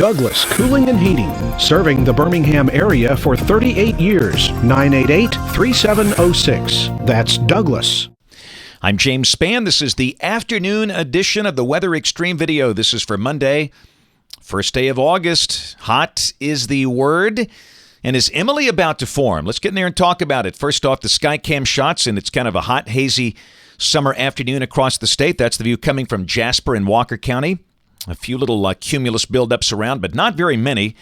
Douglas Cooling and Heating, serving the Birmingham area for 38 years. 988-3706. That's Douglas. I'm James Spann. This is the afternoon edition of the Weather Xtreme video. This is for Monday, first day of August. Hot is the word. And is Emily about to form? Let's get in there and talk about it. First off, the Skycam shots, and it's kind of a hot, hazy summer afternoon across the state. That's the view coming from Jasper and Walker County. A few little cumulus buildups around, but not very many.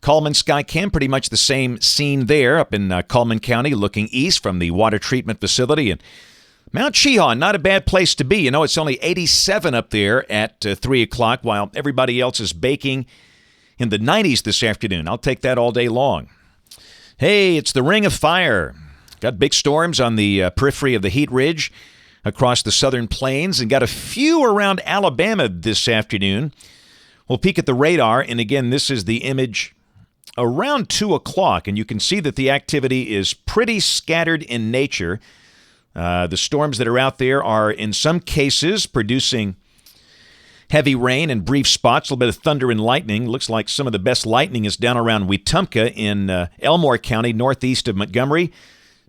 Cullman Skycam, pretty much the same scene there up in Cullman County, looking east from the water treatment facility. And Mount Cheaha, not a bad place to be. You know, it's only 87 up there at 3 o'clock, while everybody else is baking in the 90s this afternoon. I'll take that all day long. Hey, it's the Ring of Fire. Got big storms on the periphery of the heat ridge across the southern plains, and got a few around Alabama this afternoon. We'll peek at the radar, and again, this is the image around 2 o'clock, and you can see that the activity is pretty scattered in nature. The storms that are out there are, in some cases, producing heavy rain and brief spots, a little bit of thunder and lightning. Looks like some of the best lightning is down around Wetumpka in Elmore County, northeast of Montgomery.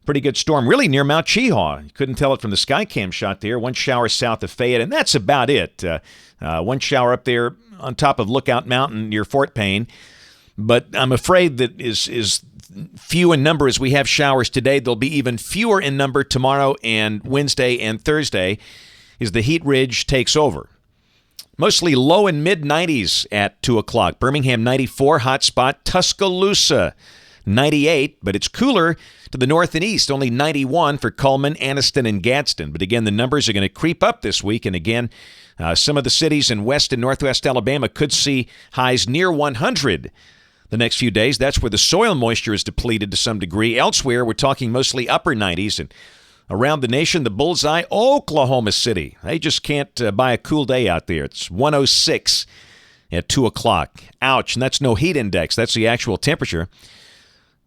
Pretty good storm, really near Mount Cheaha. You couldn't tell it from the Skycam shot there. One shower south of Fayette, and that's about it. One shower up there on top of Lookout Mountain near Fort Payne. But I'm afraid that is few in number as we have showers today. There'll be even fewer in number tomorrow and Wednesday and Thursday as the heat ridge takes over. Mostly low and mid-90s at 2 o'clock. Birmingham 94, hot spot. Tuscaloosa 98, but it's cooler to the north and east. Only 91 for Cullman, Anniston, and Gadsden. But again, the numbers are going to creep up this week. And again, some of the cities in west and northwest Alabama could see highs near 100 the next few days. That's where the soil moisture is depleted to some degree. Elsewhere, we're talking mostly upper 90s. And around the nation, the bullseye, Oklahoma City. They just can't buy a cool day out there. It's 106 at 2 o'clock. Ouch, and that's no heat index. That's the actual temperature.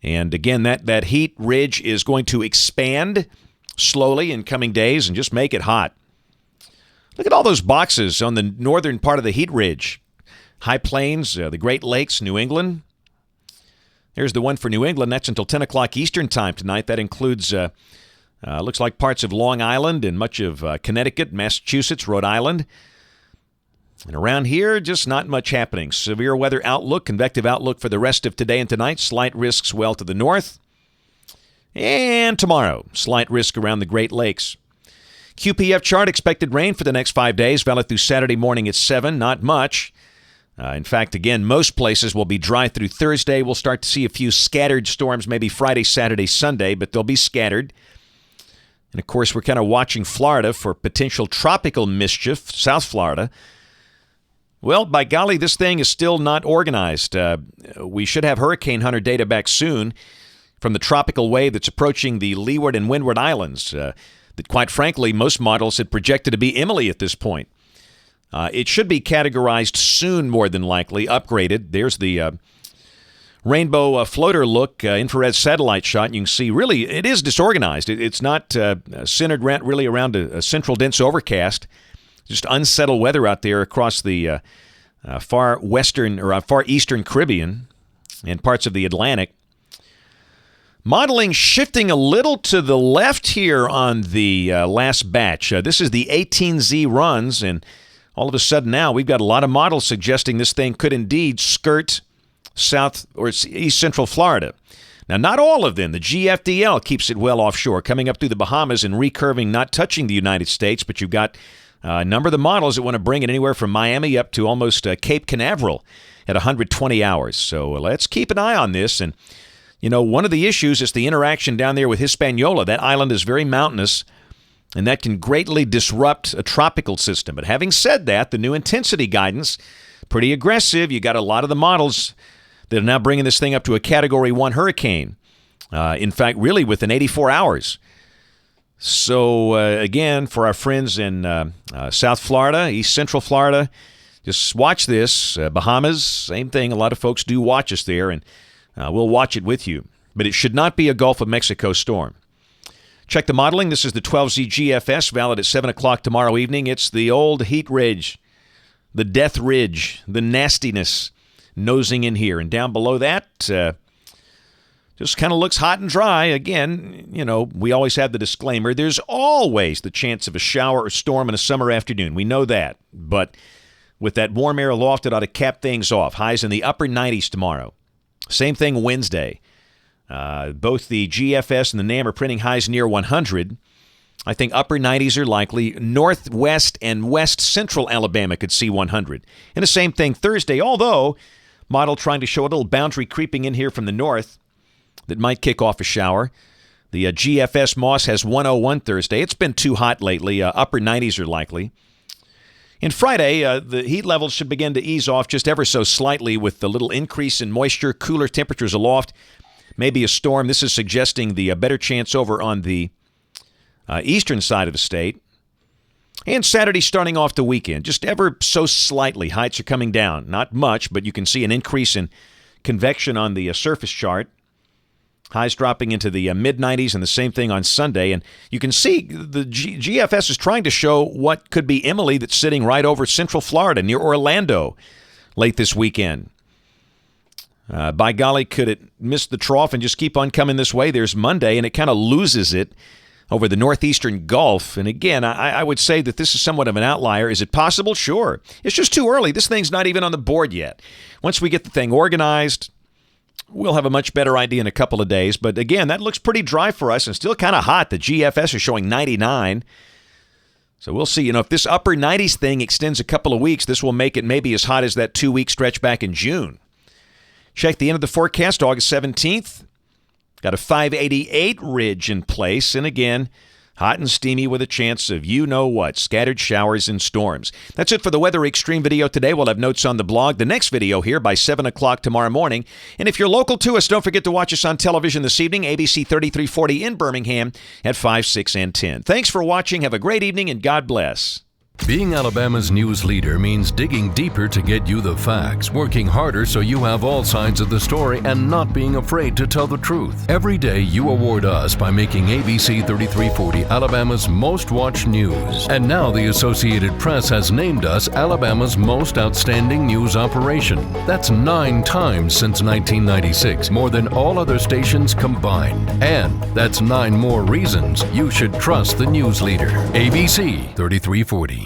And again, that heat ridge is going to expand slowly in coming days and just make it hot. Look at all those boxes on the northern part of the heat ridge. High Plains, the Great Lakes, New England. There's the one for New England. That's until 10 o'clock Eastern time tonight. That includes, looks like parts of Long Island and much of Connecticut, Massachusetts, Rhode Island. And around here, just not much happening. Severe weather outlook, convective outlook for the rest of today and tonight. Slight risks well to the north. And tomorrow, slight risk around the Great Lakes. QPF chart, expected rain for the next 5 days, valid through Saturday morning at 7. Not much. In fact, again, most places will be dry through Thursday. We'll start to see a few scattered storms, maybe Friday, Saturday, Sunday, but they'll be scattered. And, of course, we're kind of watching Florida for potential tropical mischief, South Florida. Well, by golly, this thing is still not organized. We should have Hurricane Hunter data back soon from the tropical wave that's approaching the Leeward and Windward Islands that, quite frankly, most models had projected to be Emily at this point. It should be categorized soon, more than likely, upgraded. There's the rainbow floater look, infrared satellite shot. And you can see, really, it is disorganized. It's not centered really around a central dense overcast. Just unsettled weather out there across the far western or far eastern Caribbean and parts of the Atlantic. Modeling shifting a little to the left here on the last batch. This is the 18Z runs, and all of a sudden now we've got a lot of models suggesting this thing could indeed skirt south or east central Florida. Now, not all of them. The GFDL keeps it well offshore, coming up through the Bahamas and recurving, not touching the United States, but you've got a number of the models that want to bring it anywhere from Miami up to almost Cape Canaveral at 120 hours. So let's keep an eye on this. And, you know, one of the issues is the interaction down there with Hispaniola. That island is very mountainous, and that can greatly disrupt a tropical system. But having said that, the new intensity guidance, pretty aggressive. You got a lot of the models that are now bringing this thing up to a Category 1 hurricane. In fact, really within 84 hours. So, again, for our friends in South Florida, East Central Florida, just watch this. Bahamas, same thing. A lot of folks do watch us there, and we'll watch it with you. But it should not be a Gulf of Mexico storm. Check the modeling. This is the 12Z GFS, valid at 7 o'clock tomorrow evening. It's the old heat ridge. the Death Ridge, the nastiness nosing in here. And down below that, just kind of looks hot and dry. Again, we always have the disclaimer. There's always the chance of a shower or storm in a summer afternoon. We know that. But with that warm air aloft, it ought to cap things off. Highs in the upper 90s tomorrow. Same thing Wednesday. Both the GFS and the NAM are printing highs near 100. I think upper 90s are likely. Northwest and west central Alabama could see 100. And the same thing Thursday, although model trying to show a little boundary creeping in here from the north that might kick off a shower. The GFS Moss has 101 Thursday. It's been too hot lately. Upper 90s are likely. And Friday, the heat levels should begin to ease off just ever so slightly with the little increase in moisture, cooler temperatures aloft, maybe a storm. This is suggesting the better chance over on the eastern side of the state. And Saturday starting off the weekend, just ever so slightly. Heights are coming down. Not much, but you can see an increase in convection on the surface chart. Highs dropping into the mid-90s, and the same thing on Sunday. And you can see the GFS is trying to show what could be Emily that's sitting right over central Florida near Orlando late this weekend. By golly, could it miss the trough and just keep on coming this way? There's Monday, and it kind of loses it over the northeastern Gulf. And again, I would say that this is somewhat of an outlier. Is it possible? Sure. It's just too early. This thing's not even on the board yet. Once we get the thing organized, we'll have a much better idea in a couple of days. But again, that looks pretty dry for us and still kind of hot. The GFS is showing 99. So we'll see. If this upper 90s thing extends a couple of weeks, this will make it maybe as hot as that 2-week stretch back in June. Check the end of the forecast, August 17th. Got a 588 ridge in place, and again, hot and steamy with a chance of you-know-what, scattered showers and storms. That's it for the Weather Xtreme video today. We'll have notes on the blog. The next video here by 7 o'clock tomorrow morning. And if you're local to us, don't forget to watch us on television this evening, ABC 3340 in Birmingham at 5, 6, and 10. Thanks for watching. Have a great evening, and God bless. Being Alabama's news leader means digging deeper to get you the facts, working harder so you have all sides of the story, and not being afraid to tell the truth. Every day you award us by making ABC 3340 Alabama's most watched news. And now the Associated Press has named us Alabama's most outstanding news operation. That's 9 times since 1996, more than all other stations combined. And that's 9 more reasons you should trust the news leader. ABC 3340.